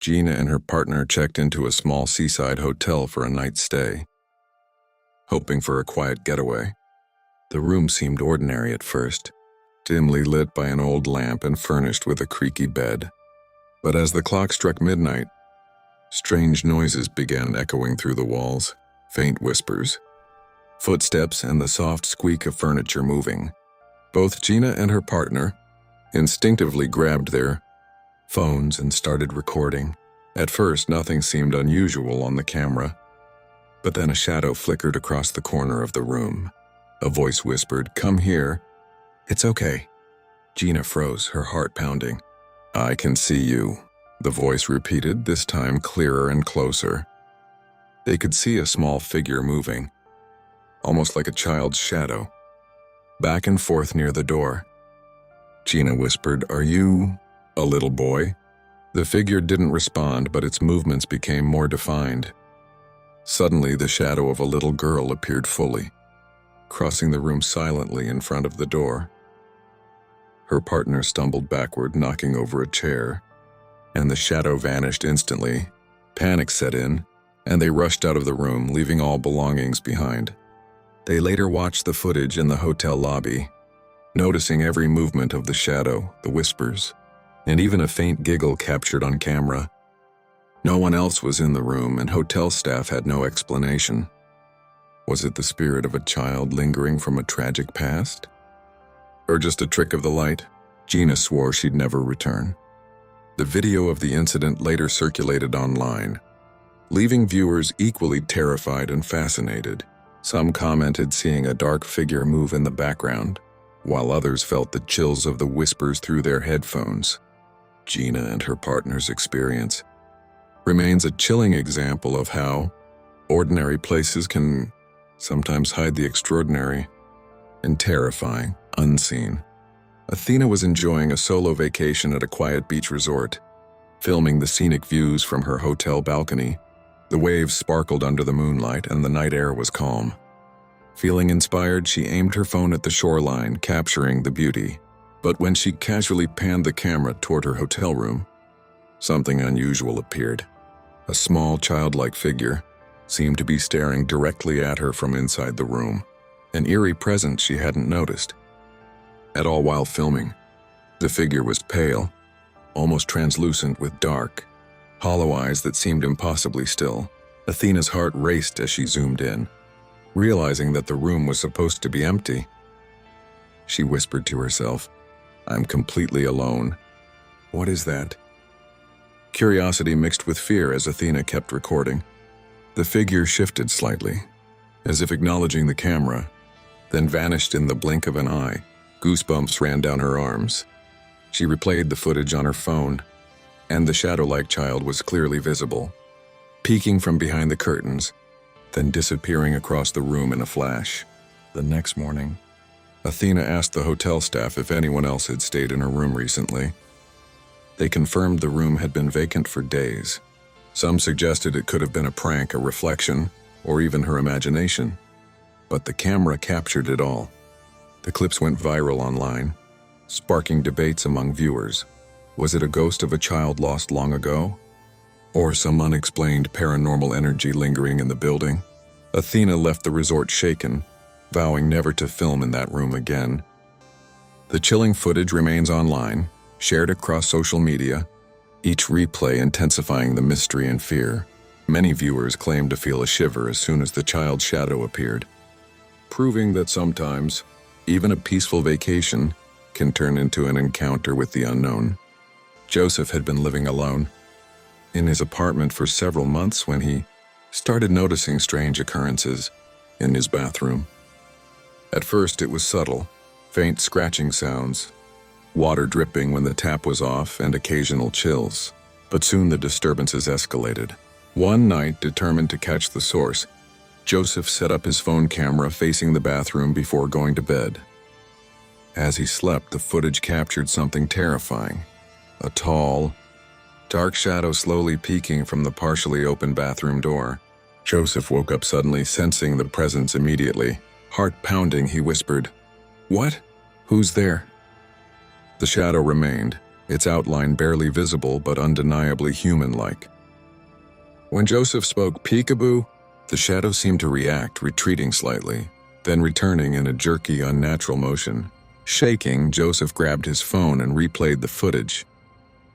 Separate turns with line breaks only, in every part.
Gina and her partner checked into a small seaside hotel for a night's stay, hoping for a quiet getaway. The room seemed ordinary at first, dimly lit by an old lamp and furnished with a creaky bed. But as the clock struck midnight, strange noises began echoing through the walls, faint whispers, footsteps, and the soft squeak of furniture moving. Both Gina and her partner instinctively grabbed their phones and started recording. At first, nothing seemed unusual on the camera, but then a shadow flickered across the corner of the room. A voice whispered, "Come here." "It's okay." Gina froze, her heart pounding. "I can see you," the voice repeated, this time clearer and closer. They could see a small figure moving, almost like a child's shadow, back and forth near the door. Gina whispered, "Are you a little boy?" The figure didn't respond, but its movements became more defined. Suddenly, the shadow of a little girl appeared fully, crossing the room silently in front of the door. Her partner stumbled backward, knocking over a chair, and the shadow vanished instantly. Panic set in, and they rushed out of the room, leaving all belongings behind. They later watched the footage in the hotel lobby, noticing every movement of the shadow, the whispers, and even a faint giggle captured on camera. No one else was in the room, and hotel staff had no explanation. Was it the spirit of a child lingering from a tragic past? Or just a trick of the light? Gina swore she'd never return. The video of the incident later circulated online, leaving viewers equally terrified and fascinated. Some commented seeing a dark figure move in the background, while others felt the chills of the whispers through their headphones. Gina and her partner's experience remains a chilling example of how ordinary places can sometimes hide the extraordinary and terrifying unseen. Athena was enjoying a solo vacation at a quiet beach resort, filming the scenic views from her hotel balcony. The waves sparkled under the moonlight and the night air was calm. Feeling inspired, she aimed her phone at the shoreline, capturing the beauty. But when she casually panned the camera toward her hotel room, something unusual appeared. A small, childlike figure seemed to be staring directly at her from inside the room, an eerie presence she hadn't noticed at all while filming. The figure was pale, almost translucent, with dark, hollow eyes that seemed impossibly still. Athena's heart raced as she zoomed in, realizing that the room was supposed to be empty. She whispered to herself, "I'm completely alone. What is that?" Curiosity mixed with fear as Athena kept recording. The figure shifted slightly, as if acknowledging the camera, then vanished in the blink of an eye. Goosebumps ran down her arms. She replayed the footage on her phone, and the shadow-like child was clearly visible, peeking from behind the curtains, then disappearing across the room in a flash. The next morning, Athena asked the hotel staff if anyone else had stayed in her room recently. They confirmed the room had been vacant for days. Some suggested it could have been a prank, a reflection, or even her imagination. But the camera captured it all. The clips went viral online, sparking debates among viewers. Was it a ghost of a child lost long ago? Or some unexplained paranormal energy lingering in the building? Athena left the resort shaken, vowing never to film in that room again. The chilling footage remains online, shared across social media, each replay intensifying the mystery and fear. Many viewers claim to feel a shiver as soon as the child's shadow appeared, proving that sometimes even a peaceful vacation can turn into an encounter with the unknown. Joseph had been living alone in his apartment for several months when he started noticing strange occurrences in his bathroom. At first it was subtle, faint scratching sounds, water dripping when the tap was off, and occasional chills. But soon the disturbances escalated. One night, determined to catch the source, Joseph set up his phone camera facing the bathroom before going to bed. As he slept, the footage captured something terrifying. A tall, dark shadow slowly peeking from the partially open bathroom door. Joseph woke up suddenly, sensing the presence immediately. Heart pounding, he whispered, "What? Who's there?" The shadow remained, its outline barely visible but undeniably human-like. When Joseph spoke peekaboo, the shadow seemed to react, retreating slightly, then returning in a jerky, unnatural motion. Shaking, Joseph grabbed his phone and replayed the footage.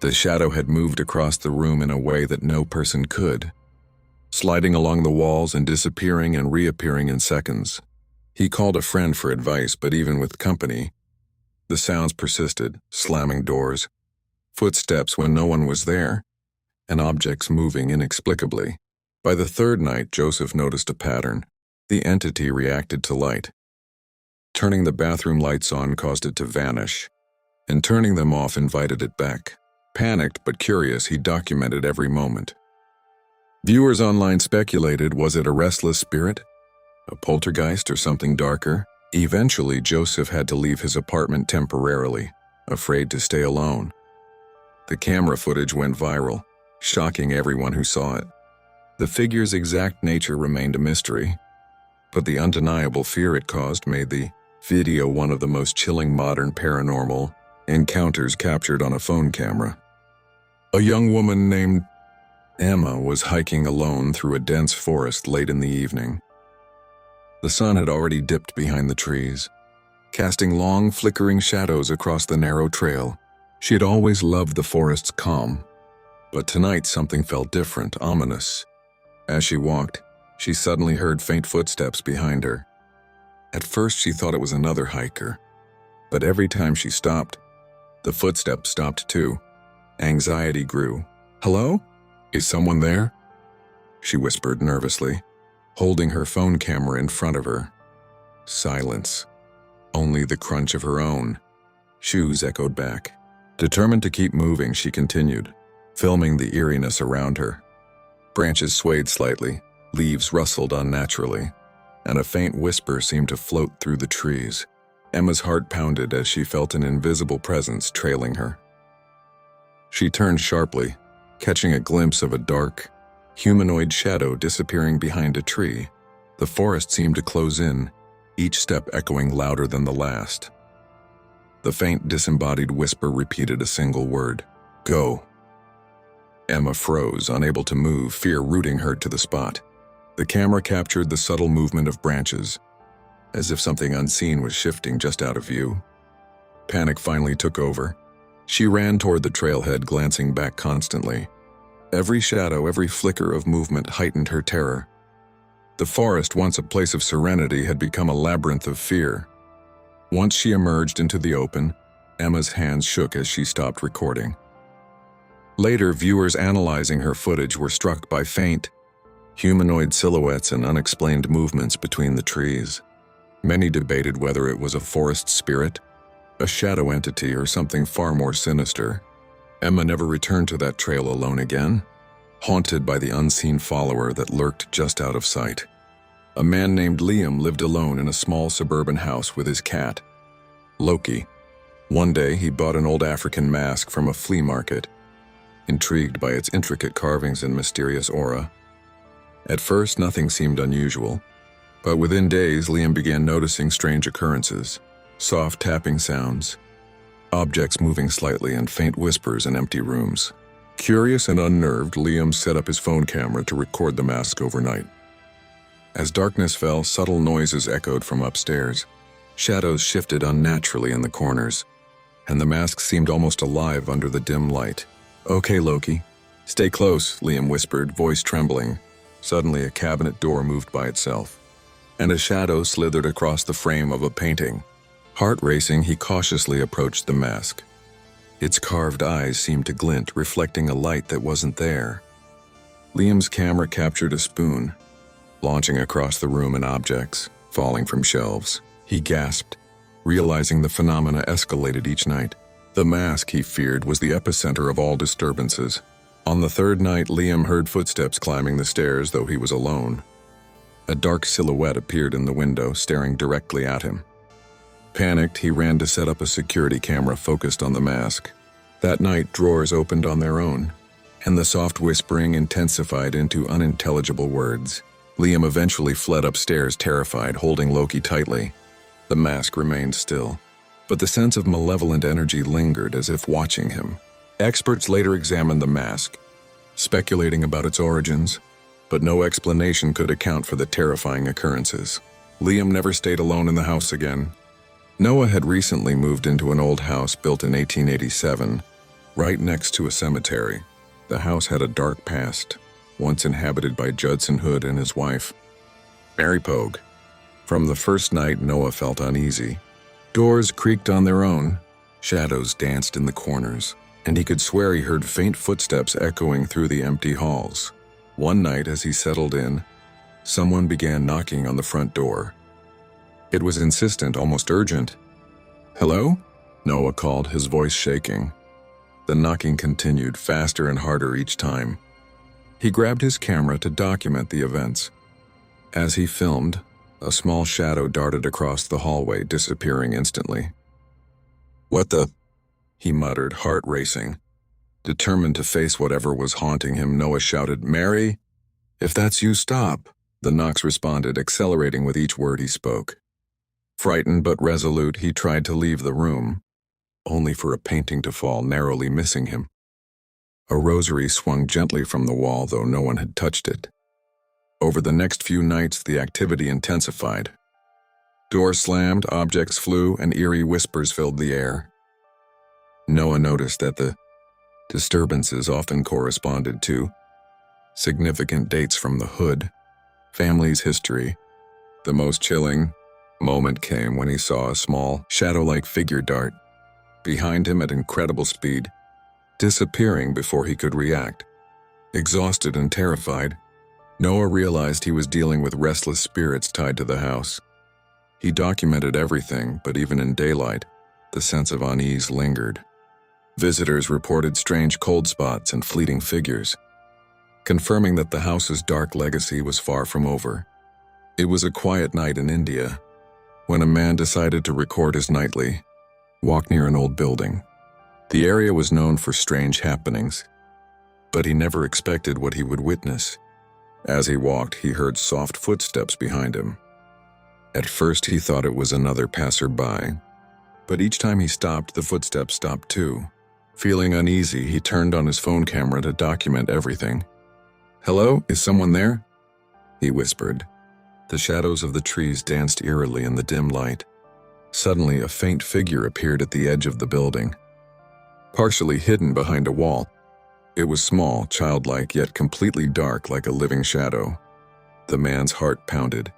The shadow had moved across the room in a way that no person could, sliding along the walls and disappearing and reappearing in seconds. He called a friend for advice, but even with company, the sounds persisted, slamming doors, footsteps when no one was there, and objects moving inexplicably. By the third night, Joseph noticed a pattern. The entity reacted to light. Turning the bathroom lights on caused it to vanish, and turning them off invited it back. Panicked but curious, he documented every moment. Viewers online speculated, was it a restless spirit, a poltergeist, or something darker? Eventually, Joseph had to leave his apartment temporarily, afraid to stay alone. The camera footage went viral, shocking everyone who saw it. The figure's exact nature remained a mystery, but the undeniable fear it caused made the video one of the most chilling modern paranormal encounters captured on a phone camera. A young woman named Emma was hiking alone through a dense forest late in the evening. The sun had already dipped behind the trees, casting long, flickering shadows across the narrow trail. She had always loved the forest's calm, but tonight something felt different, ominous. As she walked, she suddenly heard faint footsteps behind her. At first, she thought it was another hiker, but every time she stopped, the footsteps stopped too. Anxiety grew. "Hello? Is someone there?" she whispered nervously, holding her phone camera in front of her. Silence. Only the crunch of her own shoes echoed back. Determined to keep moving, she continued, filming the eeriness around her. Branches swayed slightly, leaves rustled unnaturally, and a faint whisper seemed to float through the trees. Emma's heart pounded as she felt an invisible presence trailing her. She turned sharply, catching a glimpse of a dark, humanoid shadow disappearing behind a tree. The forest seemed to close in, each step echoing louder than the last. The faint, disembodied whisper repeated a single word: "Go." Emma froze, unable to move, fear rooting her to the spot. The camera captured the subtle movement of branches, as if something unseen was shifting just out of view. Panic finally took over. She ran toward the trailhead, glancing back constantly. Every shadow, every flicker of movement heightened her terror. The forest, once a place of serenity, had become a labyrinth of fear. Once she emerged into the open, Emma's hands shook as she stopped recording. Later, viewers analyzing her footage were struck by faint, humanoid silhouettes and unexplained movements between the trees. Many debated whether it was a forest spirit, a shadow entity, or something far more sinister. Emma never returned to that trail alone again, haunted by the unseen follower that lurked just out of sight. A man named Liam lived alone in a small suburban house with his cat, Loki. One day, he bought an old African mask from a flea market, intrigued by its intricate carvings and mysterious aura. At first, nothing seemed unusual, but within days, Liam began noticing strange occurrences: soft tapping sounds, objects moving slightly, and faint whispers in empty rooms. Curious and unnerved, Liam set up his phone camera to record the mask overnight. As darkness fell, subtle noises echoed from upstairs. Shadows shifted unnaturally in the corners, and the mask seemed almost alive under the dim light. "Okay, Loki, stay close," Liam whispered, voice trembling. Suddenly, a cabinet door moved by itself, and a shadow slithered across the frame of a painting. Heart racing, he cautiously approached the mask. Its carved eyes seemed to glint, reflecting a light that wasn't there. Liam's camera captured a spoon, launching across the room and objects falling from shelves. He gasped, realizing the phenomena escalated each night. The mask, he feared, was the epicenter of all disturbances. On the third night, Liam heard footsteps climbing the stairs, though he was alone. A dark silhouette appeared in the window, staring directly at him. Panicked, he ran to set up a security camera focused on the mask. That night, drawers opened on their own, and the soft whispering intensified into unintelligible words. Liam eventually fled upstairs, terrified, holding Loki tightly. The mask remained still, but the sense of malevolent energy lingered as if watching him. Experts later examined the mask, speculating about its origins, but no explanation could account for the terrifying occurrences. Liam never stayed alone in the house again. Noah had recently moved into an old house built in 1887, right next to a cemetery. The house had a dark past, once inhabited by Judson Hood and his wife, Mary Pogue. From the first night, Noah felt uneasy. Doors creaked on their own, shadows danced in the corners, and he could swear he heard faint footsteps echoing through the empty halls. One night, as he settled in, someone began knocking on the front door. It was insistent, almost urgent. "Hello?" Noah called, his voice shaking. The knocking continued, faster and harder each time. He grabbed his camera to document the events. As he filmed, a small shadow darted across the hallway, disappearing instantly. "What the?" he muttered, heart racing. Determined to face whatever was haunting him, Noah shouted, "Mary, if that's you, stop." The knocks responded, accelerating with each word he spoke. Frightened but resolute, he tried to leave the room, only for a painting to fall, narrowly missing him. A rosary swung gently from the wall, though no one had touched it. Over the next few nights, the activity intensified. Doors slammed, objects flew, and eerie whispers filled the air. Noah noticed that the disturbances often corresponded to significant dates from the Hood family's history. The most chilling moment came when he saw a small, shadow-like figure dart behind him at incredible speed, disappearing before he could react. Exhausted and terrified, Noah realized he was dealing with restless spirits tied to the house. He documented everything, but even in daylight, the sense of unease lingered. Visitors reported strange cold spots and fleeting figures, confirming that the house's dark legacy was far from over. It was a quiet night in India when a man decided to record his nightly walk near an old building. The area was known for strange happenings, but he never expected what he would witness. As he walked, he heard soft footsteps behind him. At first, he thought it was another passerby, but each time he stopped, the footsteps stopped too. Feeling uneasy, he turned on his phone camera to document everything. "Hello, is someone there?" he whispered. The shadows of the trees danced eerily in the dim light. Suddenly, a faint figure appeared at the edge of the building, partially hidden behind a wall. It was small, childlike, yet completely dark, like a living shadow. The man's heart pounded.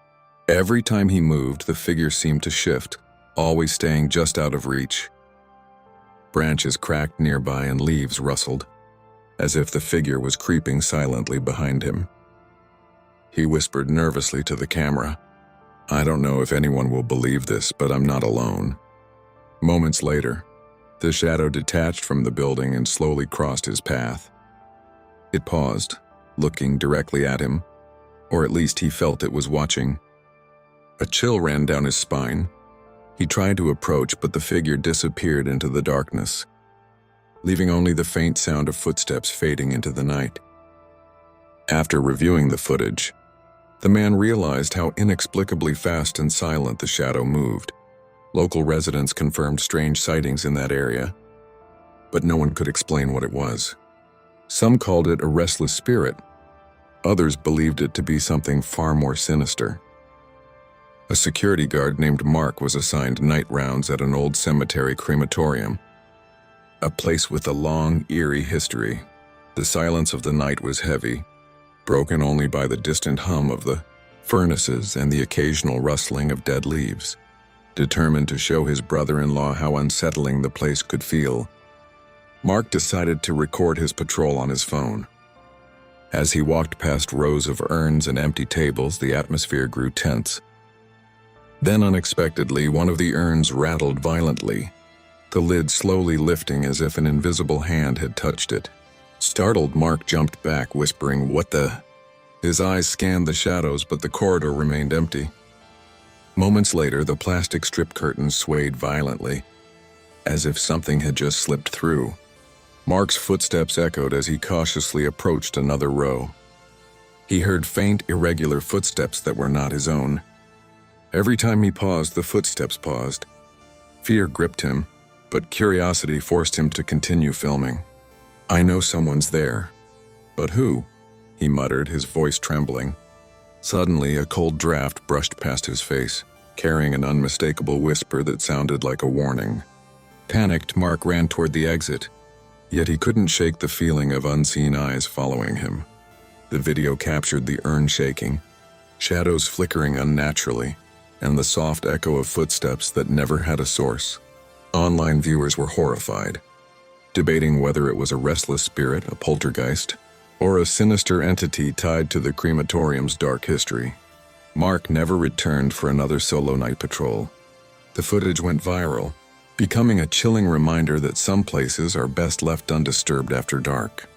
Every time he moved, the figure seemed to shift, always staying just out of reach. Branches cracked nearby and leaves rustled, as if the figure was creeping silently behind him. He whispered nervously to the camera, "I don't know if anyone will believe this, but I'm not alone." Moments later, the shadow detached from the building and slowly crossed his path. It paused, looking directly at him, or at least he felt it was watching. A chill ran down his spine. He tried to approach, but the figure disappeared into the darkness, leaving only the faint sound of footsteps fading into the night. After reviewing the footage, the man realized how inexplicably fast and silent the shadow moved. Local residents confirmed strange sightings in that area, but no one could explain what it was. Some called it a restless spirit. Others believed it to be something far more sinister. A security guard named Mark was assigned night rounds at an old cemetery crematorium, a place with a long, eerie history. The silence of the night was heavy, broken only by the distant hum of the furnaces and the occasional rustling of dead leaves. Determined to show his brother-in-law how unsettling the place could feel, Mark decided to record his patrol on his phone. As he walked past rows of urns and empty tables, the atmosphere grew tense. Then unexpectedly, one of the urns rattled violently, the lid slowly lifting as if an invisible hand had touched it. Startled, Mark jumped back, whispering, "What the?" His eyes scanned the shadows, but the corridor remained empty. Moments later, the plastic strip curtains swayed violently, as if something had just slipped through. Mark's footsteps echoed as he cautiously approached another row. He heard faint, irregular footsteps that were not his own. Every time he paused, the footsteps paused. Fear gripped him, but curiosity forced him to continue filming. "I know someone's there." "But who?" he muttered, his voice trembling. Suddenly, a cold draft brushed past his face, carrying an unmistakable whisper that sounded like a warning. Panicked, Mark ran toward the exit, yet he couldn't shake the feeling of unseen eyes following him. The video captured the urn shaking, shadows flickering unnaturally, and the soft echo of footsteps that never had a source. Online viewers were horrified, debating whether it was a restless spirit, a poltergeist, or a sinister entity tied to the crematorium's dark history. Mark never returned for another solo night patrol. The footage went viral, becoming a chilling reminder that some places are best left undisturbed after dark.